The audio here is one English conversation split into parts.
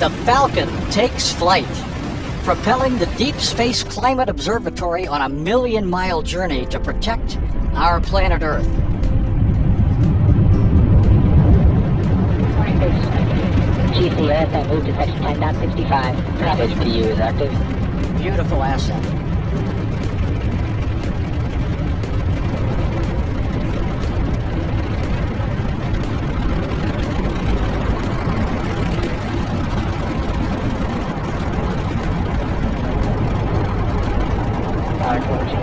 The Falcon takes flight, propelling the Deep Space Climate Observatory on a million-mile journey to protect our planet Earth. GCS, I moved to section 10.65. HPU is active. Beautiful asset. Power towards you.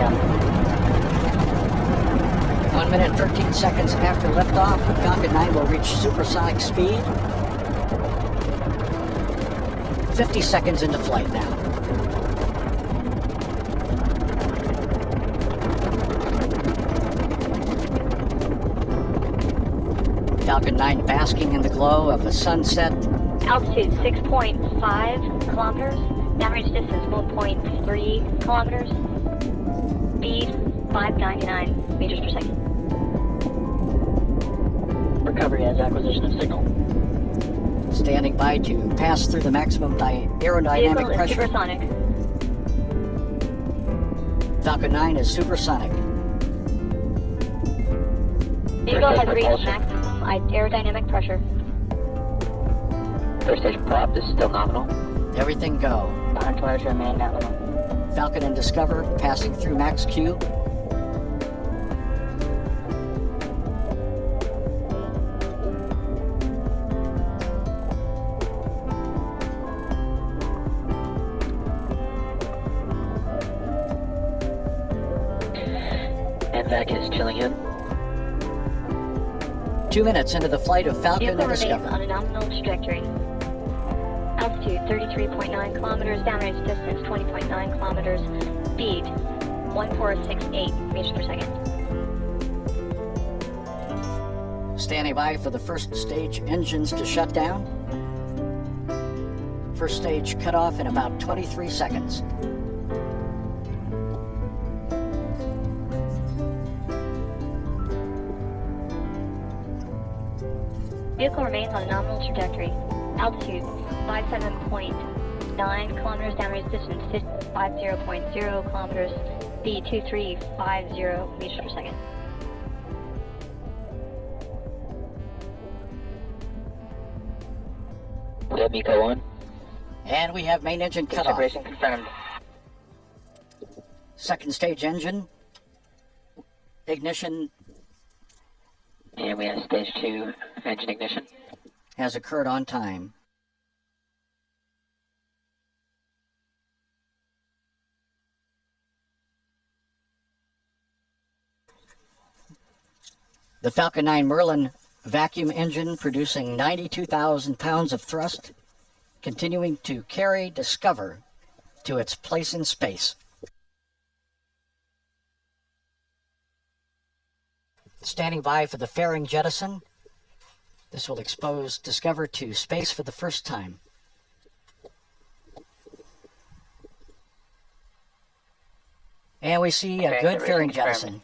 1 minute, 13 seconds after liftoff, the Falcon 9 will reach supersonic speed. 50 seconds into flight now. Falcon 9 basking in the glow of a sunset. Altitude 6.5 kilometers. Downrange distance 1.3 kilometers. Speed 599 meters per second. Recovery as acquisition of signal. Standing by to pass through the maximum aerodynamic Vehicle is pressure. supersonic. Falcon 9 is supersonic. Vehicle has reached propulsion. maximum aerodynamic pressure. First stage prop is still nominal. Everything go. Power towards remain nominal. Falcon and Discover passing through max Q. MVAC is chilling in. 2 minutes into the flight of Falcon Vehicle and remains Discover. on a nominal trajectory. Altitude 33.9 kilometers. Downrange distance 20.9 kilometers. Speed 1468 meters per second. Standing by for the first stage engines to shut down. First stage cut off in about 23 seconds. Vehicle remains on a nominal trajectory. Altitude 57.9 kilometers. Downrange distance 50.0 kilometers. Speed 2350 meters per second. MECO 1. And we have main engine cut off. Separation confirmed. Second stage engine. Ignition And we have stage 2 engine ignition. has occurred on time. The Falcon 9 Merlin vacuum engine producing 92,000 pounds of thrust, continuing to carry Discover to its place in space. Standing by for the fairing jettison. This will expose Discover to space for the first time. And we see a good fairing jettison.